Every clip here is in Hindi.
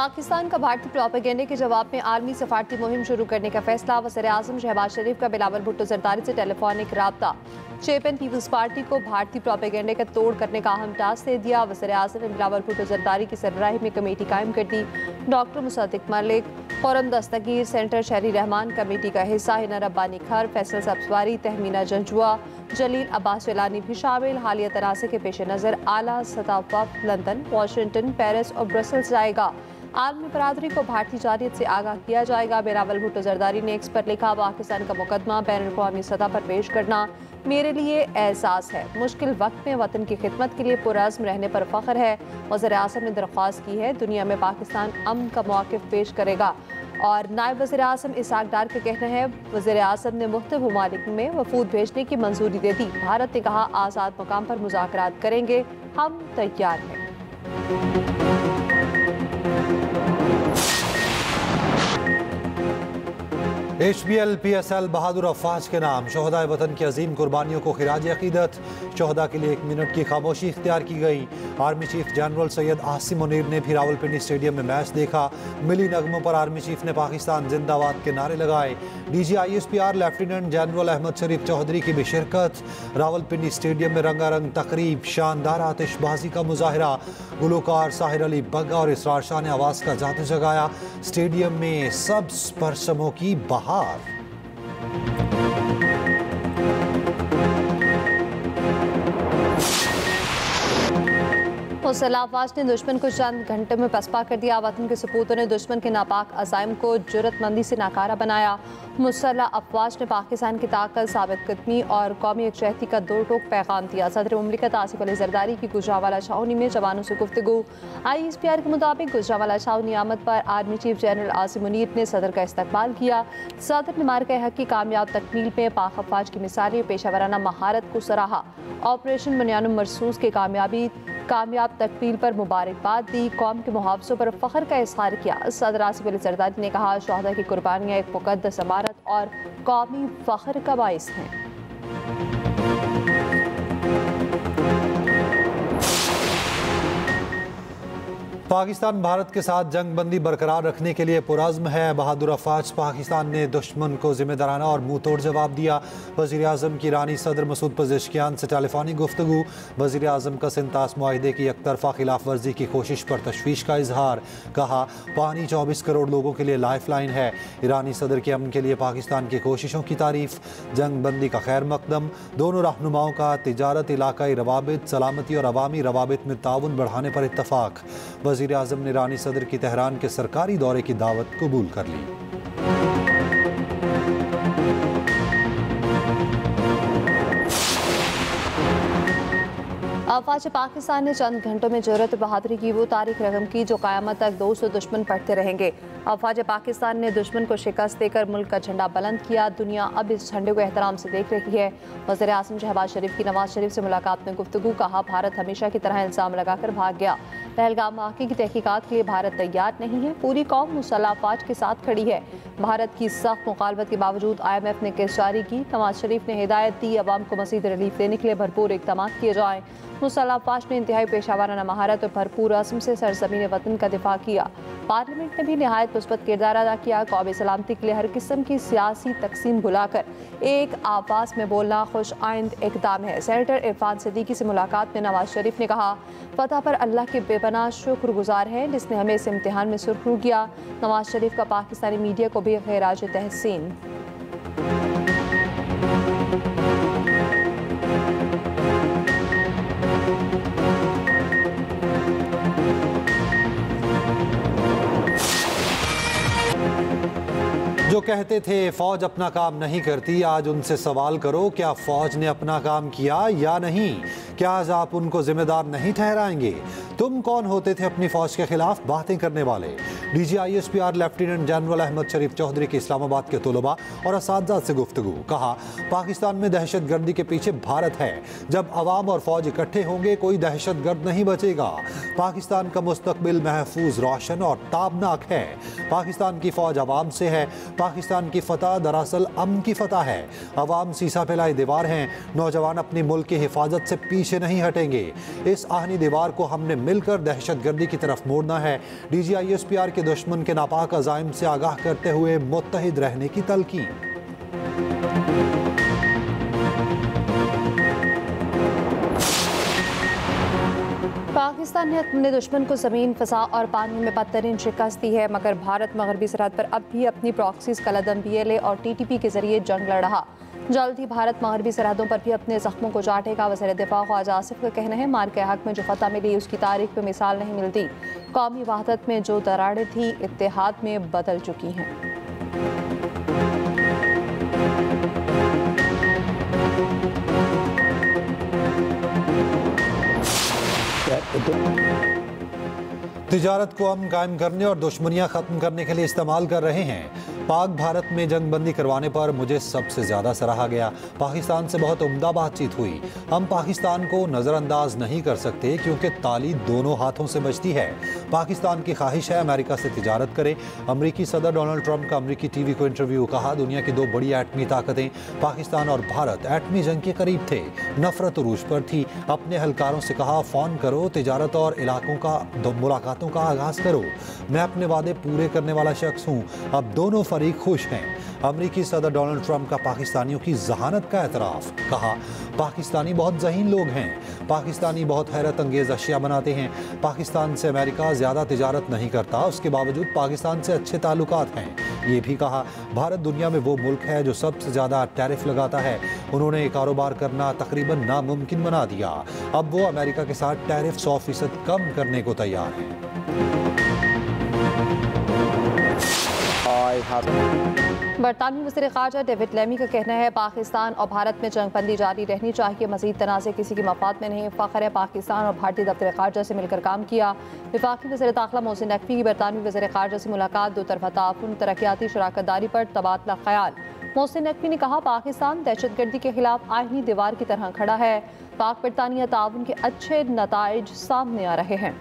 पाकिस्तान का भारतीय प्रोपेगेंडे के जवाब में आर्मी सफारती मुहिम शुरू करने का फैसला। वज़ीर-ए-आज़म शहबाज शरीफ का बिलावल भुट्टो जरदारी से टेलीफोनिक राब्ता। चेयरमैन पीपल्स पार्टी को भारतीय प्रोपेगेंडे का तोड़ करने का अहम टास्क दे दिया। वज़ीर-ए-आज़म ने बिलावल भुट्टो जरदारी की सरबराही में कमेटी कायम कर दी। डॉक्टर मुसद्दिक मलिक, खुर्रम दस्तगीर, सेंटर शहरी रहमान कमेटी का हिस्सा हिना रब्बानी खर, फैसल सब्जवारी, तहमीना जंजुआ, जलील अब्बास जिलानी भी शामिल। हालिया तनाज़े के पेश नज़र आला सतह वफ़द लंदन, वाशिंगटन, पेरिस और ब्रसल्स जाएगा। आलमी बरादरी को भारतीय जारियत से आगाह किया जाएगा। बिलावल भुट्टो जरदारी ने एक्स पर लिखा, पाकिस्तान का मुकदमा बैनुल-अक़वामी सतह पर पेश करना मेरे लिए एहसास है। मुश्किल वक्त में वतन की खिदमत के लिए पुरअज़्म रहने पर फ़ख्र है। वज़ीर-ए-आज़म ने दरख्वास्त की है दुनिया में पाकिस्तान अमन का मौक़िफ़ पेश करेगा। और नायब वज़ीर-ए-आज़म इसाक डार का कहना है, वज़ीर-ए-आज़म ने मुख्तलिफ़ ममालिक में वफूद भेजने की मंजूरी दे दी। भारत ने कहा आज़ाद मुकाम पर मुज़ाकरात करेंगे, हम तैयार हैं। HBL PSL बहादुर अफ़वाज के नाम शोहदाए वतन की अजीम कुर्बानियों को खिराज अक़ीदत। शोहदा के लिए 1 मिनट की खामोशी इख्तियार की गई। Army chief general Syed Asim Munir ने भी रावलपिंडी स्टेडियम में मैच देखा। मिली नगमों पर आर्मी चीफ ने पाकिस्तान जिंदाबाद के नारे लगाए। DG ISPR lieutenant general Ahmed Sharif Chaudhry की भी शिरकत। रावलपिंडी स्टेडियम में रंगारंग तकरीब, शानदार आतिशबाजी का मुजाहरा। गुलकार साहिर अली बग्गा और इसरार शाह ने आवाज़ का जादू जगाया। स्टेडियम में सब्ज़ परचमों की बहार। मुसल्लह अफ़वाज ने दुश्मन को चंद घंटे में पसपा कर दिया। वतन के सपूतों ने दुश्मन के नापाक अज़ाइम को जुर्रतमंदी से नाकारा बनाया। मुसल्लह अफ़वाज ने पाकिस्तान की ताकत, साबित कदमी और कौमी यकजहती का दो टोक पैगाम दिया। सदर मुमलिकत आसिफ अली जरदारी की गुजरावाला छावनी में जवानों से गुफ्तगू। ISPR के मुताबिक गुजरावाला छावनी आमद पर army chief general Asim Munir ने सदर का इस्तकबाल किया। सदर ने मार्के हक की कामयाब तकमील में पाक अफ़वाज की मिसाली पेशावराना महारत को सराहा। ऑपरेशन बुनियानुम मरसूस के कामयाब तकमील पर मुबारकबाद दी। कौम के मुहावजों पर फ़ख्र का इज़हार किया। सदर आसिफ अली जरदारी ने कहा शोहदा की कुर्बानियाँ एक मुक़द्दस अमानत और कौमी फ़ख्र का बाइस हैं। पाकिस्तान भारत के साथ जंग बंदी बरकरार रखने के लिए पुरअज़्म है। बहादुर अफ़वाज पाकिस्तान ने दुश्मन को जिम्मेदाराना और मुँह तोड़ जवाब दिया। वज़ीर-ए-आज़म की ईरानी सदर मसूद पज़ेश्कियान से टेलीफोनिक गुफ्तगू। वज़ीर-ए-आज़म का सिंतास मुआहिदे की एकतरफ़ा खिलाफ वर्जी की कोशिश पर तशवीश का इजहार। कहा पानी 24 करोड़ लोगों के लिए लाइफ लाइन है। ईरानी सदर के अमन के लिए पाकिस्तान की कोशिशों की तारीफ। जंग बंदी का खैर मकदम। दोनों रहनुमाओं का तिजारत, इलाकाई रवाबित, सलामती और अवामी रवाबित में ताउन बढ़ाने पर इत्तफ़ाक़। वज़ीर-ए-आज़म ने ईरानी सदर की तेहरान के सरकारी दौरे की दावत कबूल कर ली। अफ़वाज पाकिस्तान ने चंद घंटों में जुर्रत बहादुरी की वो तारीख रकम की जो क़यामत तक दोस्त और दुश्मन पढ़ते रहेंगे। अफ़वाज पाकिस्तान ने दुश्मन को शिकस्त देकर मुल्क का झंडा बुलंद किया। दुनिया अब इस झंडे को एहतराम से देख रही है। वज़ीर-ए-आज़म शहबाज शरीफ की नवाज शरीफ से मुलाकात में गुफ्तगू। कहा भारत हमेशा की तरह इल्ज़ाम लगाकर भाग गया। पहलगाम वाक़े की तहकीकात के लिए भारत तैयार नहीं है। पूरी कौम मुसल्लह अफ़वाज के साथ खड़ी है। भारत की सख्त मुखालफत के बावजूद IMF ने केस जारी की। नवाज शरीफ ने हिदायत दी अवाम को मज़ीद रिलीफ देने के लिए भरपूर इक़दाम किए जाएँ। मुसल्लह अफ़वाज ने इंतहाई पेशावराना महारत और भरपूर अज़्म से सरज़मीन वतन का दिफा किया। पार्लियामेंट ने भी नहायत मुस्बत किरदार अदा किया। कौमी सलामती के लिए हर किस्म की सियासी तकसीम भुलाकर एक आवाज़ में बोलना खुश आइंद इक़दाम है। सेनेटर इरफान सिद्दीकी से मुलाकात में नवाज शरीफ ने कहा फतह पर अल्लाह के बेपनाह शुक्रगुजार हैं जिसने हमें इस इम्तिहान में सुरखरू किया। नवाज शरीफ का पाकिस्तानी मीडिया को भी खैराज तहसीन। जो कहते थे फौज अपना काम नहीं करती, आज उनसे सवाल करो क्या फौज ने अपना काम किया या नहीं। क्या आज आप उनको जिम्मेदार नहीं ठहराएंगे? तुम कौन होते थे अपनी फौज के खिलाफ बातें करने वाले? DGISPR lieutenant general Ahmed Sharif Chaudhary के इस्लामाबाद के तलबा और असातिज़ा से गुफ्तगू। कहा, पाकिस्तान में दहशतगर्दी के पीछे भारत है। जब अवाम और फौज इकट्ठे होंगे कोई दहशतगर्द नहीं बचेगा। पाकिस्तान का मुस्तकबिल महफूज, रोशन और ताबनाक है। पाकिस्तान की फौज अवाम से है। पाकिस्तान की फतह दरअसल अमन की फतह है। अवाम सीसा फैलाई दीवार हैं। नौजवान अपनी मुल्क की हिफाजत से पीछे नहीं हटेंगे। इस आहनी दीवार को हमने मिलकर दहशतगर्दी की तरफ मोड़ना है। DGISPR के दुश्मन के नापाक अज़ाइम से आगाह करते हुए मुत्तहिद रहने की तलकीन। पाकिस्तान ने अपने दुश्मन को ज़मीन, फ़ज़ा और पानी में बदतरीन शिकस्त दी है, मगर भारत मगरबी सरहद पर अब भी अपनी प्रॉक्सीज कलदम PLA और TTP के जरिए जंग लड़ रहा। जल्द ही भारत मगरबी सरहदों पर भी अपने जख्मों को चाटेगा। वज़ीर दिफा ख्वाजा आसिफ का कहना है, मार के हक में जो फतह मिली उसकी तारीख में मिसाल नहीं मिलती। कौमी वहदत में जो दरारें थी इत्तेहाद में बदल चुकी हैं। तिजारत को अमन कायम करने और दुश्मनियां खत्म करने के लिए इस्तेमाल कर रहे हैं। पाक भारत में जंगबंदी करवाने पर मुझे सबसे ज़्यादा सराहा गया। पाकिस्तान से बहुत उम्दा बातचीत हुई। हम पाकिस्तान को नज़रअंदाज नहीं कर सकते क्योंकि ताली दोनों हाथों से बजती है। पाकिस्तान की ख्वाहिश है अमेरिका से तिजारत करे। अमरीकी सदर डोनाल्ड ट्रंप का अमरीकी TV को इंटरव्यू। कहा, दुनिया की दो बड़ी एटमी ताकतें पाकिस्तान और भारत एटमी जंग के करीब थे। नफरत उरूज पर थी। अपने हलकारों से कहा, फ़ोन करो, तिजारत और इलाकों का मुलाकातों का आगाज़ करो। मैं अपने वादे पूरे करने वाला शख्स हूँ। अब दोनों फरीक खुश हैं। अमरीकी सदर डोनाल्ड ट्रंप का पाकिस्तानियों की जहानत का एतराफ़। कहा, पाकिस्तानी बहुत ज़हीन लोग हैं। पाकिस्तानी बहुत हैरत अंगेज़ अशिया बनाते हैं। पाकिस्तान से अमेरिका ज़्यादा तिजारत नहीं करता, उसके बावजूद पाकिस्तान से अच्छे ताल्लुकात हैं। ये भी कहा, भारत दुनिया में वो मुल्क है जो सबसे ज़्यादा टैरिफ लगाता है। उन्होंने कारोबार करना तकरीबन नामुमकिन बना दिया। अब वो अमेरिका के साथ टैरिफ 100% कम करने को तैयार हैं। बरतानवी वज़ीर ख़ारजा डेविड लेमी का कहना है, पाकिस्तान और भारत में जंगबंदी जारी रहनी चाहिए। मज़ीद तनाज़े किसी की मफाद में नहीं। फ़ख्र है पाकिस्तान और भारतीय दफ्तर ख़ारजा से मिलकर काम किया। वफाकी वज़ीर दाखिला मोहसिन नकवी की बरतानवी वज़ीर ख़ारजा से मुलाकात। दो तरफ़ा ताउन, तरक्याती शराकतदारी पर तबादला ख्याल। मोहसिन नकवी ने कहा, पाकिस्तान दहशतगर्दी के खिलाफ आईनी दीवार की तरह खड़ा है। पाक बरतानिया ताउन के अच्छे नताइज सामने आ रहे हैं।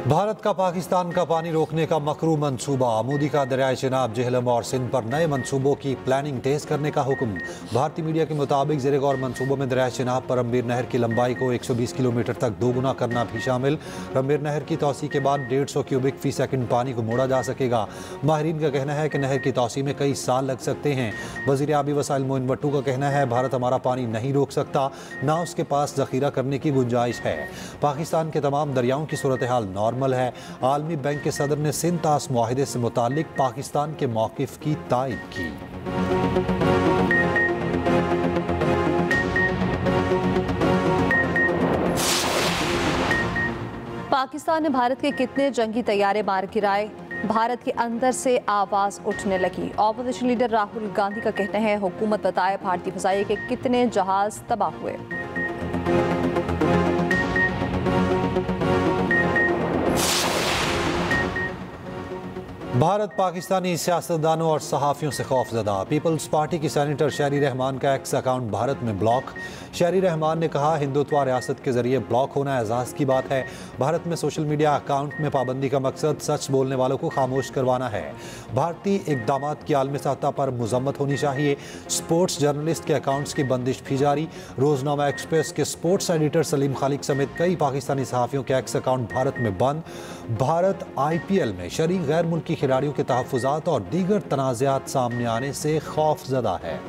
भारत का पाकिस्तान का पानी रोकने का मकरू मंसूबा। मोदी का दरियाए चिनाब, जेहलम और सिंध पर नए मंसूबों की प्लानिंग तेज करने का हुक्म। भारतीय मीडिया के मुताबिक ज़ेर गौर मंसूबों में दरियाए चिनाब पर रंबीर नहर की लंबाई को 120 किलोमीटर तक दोगुना करना भी शामिल। रंबीर नहर की तोसी के बाद 150 क्यूबिक फी सेकंड पानी को मोड़ा जा सकेगा। माहिरीन का कहना है कि नहर की तोसी में कई साल लग सकते हैं। वज़ीर आबी वसाइल मोइन भट्टू का कहना है, भारत हमारा पानी नहीं रोक सकता, ना उसके पास ज़ख़ीरा करने की गुंजाइश है। पाकिस्तान के तमाम दरियाओं की सूरत हाल नॉर्मल है। आलमी बैंक के सदर ने सिंध तास मुआहिदे से मुतालिक पाकिस्तान के मौक़िफ़ की तायद की। पाकिस्तान ने भारत के कितने जंगी तैयारे मार गिराए, भारत के अंदर से आवाज़ उठने लगी। ऑपोजिशन लीडर राहुल गांधी का कहना है, हुकूमत बताए भारतीय फ़ज़ाइया के कितने जहाज़ तबाह हुए। भारत पाकिस्तानी सियासतदानों और सहाफ़ियों से खौफजदा। पीपल्स पार्टी की सेनेटर शहरी रहमान का एक्स अकाउंट भारत में ब्लॉक। शहरी रहमान ने कहा, हिंदुत्व रियासत के जरिए ब्लॉक होना एजाज़ की बात है। भारत में सोशल मीडिया अकाउंट में पाबंदी का मकसद सच बोलने वालों को खामोश करवाना है। भारतीय इक़दामात की आलमी सतह पर मज़म्मत होनी चाहिए। स्पोर्ट्स जर्नलिस्ट के अकाउंट्स की बंदिश भी जारी। रोज़नामा एक्सप्रेस के स्पोर्ट्स एडिटर सलीम खालिक समेत कई पाकिस्तानी सहाफ़ियों के एक्स अकाउंट भारत में बंद। भारत IPL में शरीक गैर मुल्की खिलाड़ियों के तहफ़्फ़ुज़ात और दीगर तनाज़ात सामने आने से खौफज़दा है।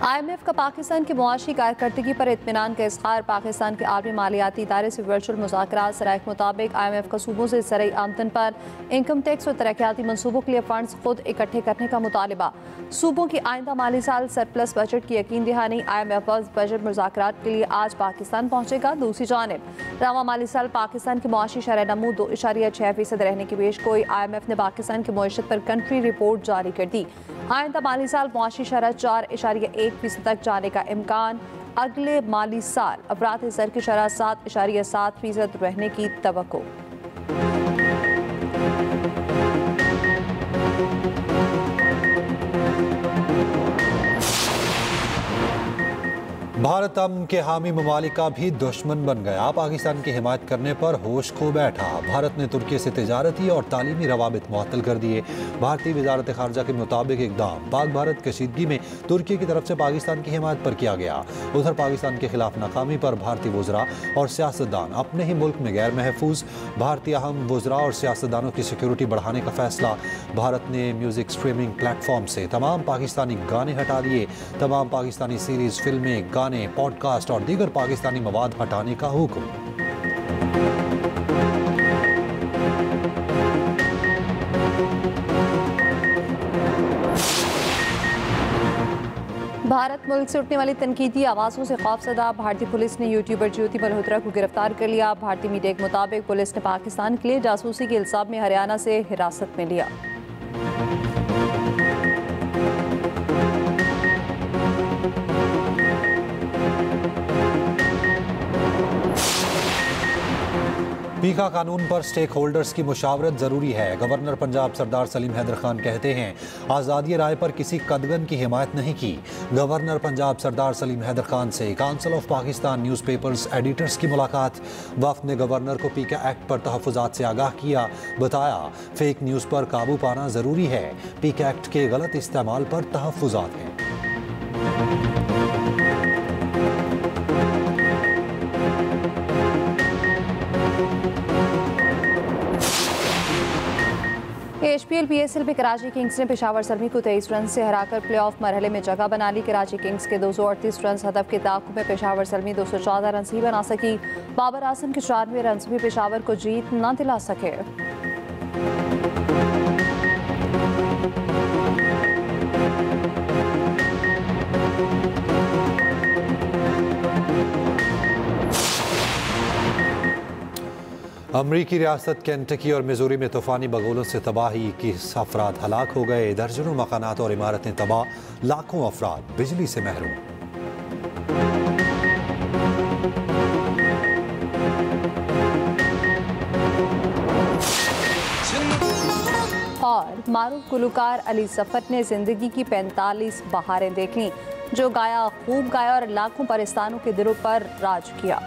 IMF का का पाकिस्तान की मुआशी कारकर्दगी पर इत्मीनान का इज़हार। पाकिस्तान के आलमी मालियाती इदारे से वर्चुअल मुज़ाकरात। सराय के मुताबिक IMF का सूबों से ज़रई आमदन पर इनकम टैक्स और तरक्याती मनसूबों के लिए फंड्स खुद इकट्ठे करने का मुतालिबा। सूबों की आइंदा माली साल सरप्लस बजट की यकीन दहानी। IMF बजट मुज़ाकरात के लिए आज पाकिस्तान पहुंचेगा। दूसरी जानिब रवा माली साल पाकिस्तान की मुआशी शरह नमू 2.6% रहने की पेश गोई। IMF ने पाकिस्तान की मईशत पर कंट्री रिपोर्ट जारी कर दी। आइंदा माली साल मुआशी शरह 4.1% तक जाने का इम्कान। अगले माली साल अफराद ज़र की शरह 7.7% रहने की तवक्को। भारत अमन के हामी ममालिक का भी दुश्मन बन गया। पाकिस्तान की हिमायत करने पर होश खो बैठा। भारत ने तुर्की से तिजारती और तालीमी रवाबित मुअत्तल कर दिए। भारतीय वजारत खारजा के मुताबिक इकदाम पाक भारत कशीदगी में तुर्की की तरफ से पाकिस्तान की हिमायत पर किया गया। उधर पाकिस्तान के खिलाफ नाकामी पर भारतीय वज़रा और सियासतदान अपने ही मुल्क में गैर महफूज। भारतीय अहम वज़रा और सियासतदानों की सिक्योरिटी बढ़ाने का फैसला। भारत ने म्यूजिक स्ट्रीमिंग प्लेटफॉर्म से तमाम पाकिस्तानी गाने हटा दिए। तमाम पाकिस्तानी सीरीज, फिल्में, गाने, पॉडकास्ट और दीगर पाकिस्तानी मवाद हटाने का हुक्म। भारत मुल्क से उठने वाली तनकीदी आवाज़ों से खौफजदा। भारतीय पुलिस ने यूट्यूबर ज्योति मल्होत्रा को गिरफ्तार कर लिया। भारतीय मीडिया के मुताबिक पुलिस ने पाकिस्तान के लिए जासूसी के इल्जाम में हरियाणा से हिरासत में लिया। पीका कानून पर स्टेक होल्डर्स की मुशावरत जरूरी है। गवर्नर पंजाब सरदार सलीम हैदर खान कहते हैं आज़ादी राय पर किसी कदगन की हिमायत नहीं की। गवर्नर पंजाब सरदार सलीम हैदर खान से council of Pakistan newspapers editors की मुलाकात। वफ्द ने गवर्नर को पीका एक्ट पर तहफ़्फ़ुज़ात से आगाह किया। बताया फेक न्यूज़ पर काबू पाना ज़रूरी है। पीका एक्ट के गलत इस्तेमाल पर तहफ़्फ़ुज़ात हैं। HPL PSL में कराची किंग्स ने पेशावर सलमी को 23 रन से हराकर प्लेऑफ मरहले में जगह बना ली। कराची किंग्स के 238 रन हदफ के ताक़ुब में पेशावर सलमी 214 रन ही बना सकी। बाबर आजम के 94 रन भी पेशावर को जीत न दिला सके। अमरीकी रियासत केंटकी और मिजोरी में तूफ़ानी बगोलों से तबाही। 21 अफराद हलाक हो गए। दर्जनों मकानात और इमारतें तबाह। लाखों अफराद बिजली से महरूम। और मारूफ गुलकार अली सफर ने जिंदगी की 45 बहारें देखी। जो गाया खूब गाया और लाखों पाकिस्तानियों के दिलों पर राज किया।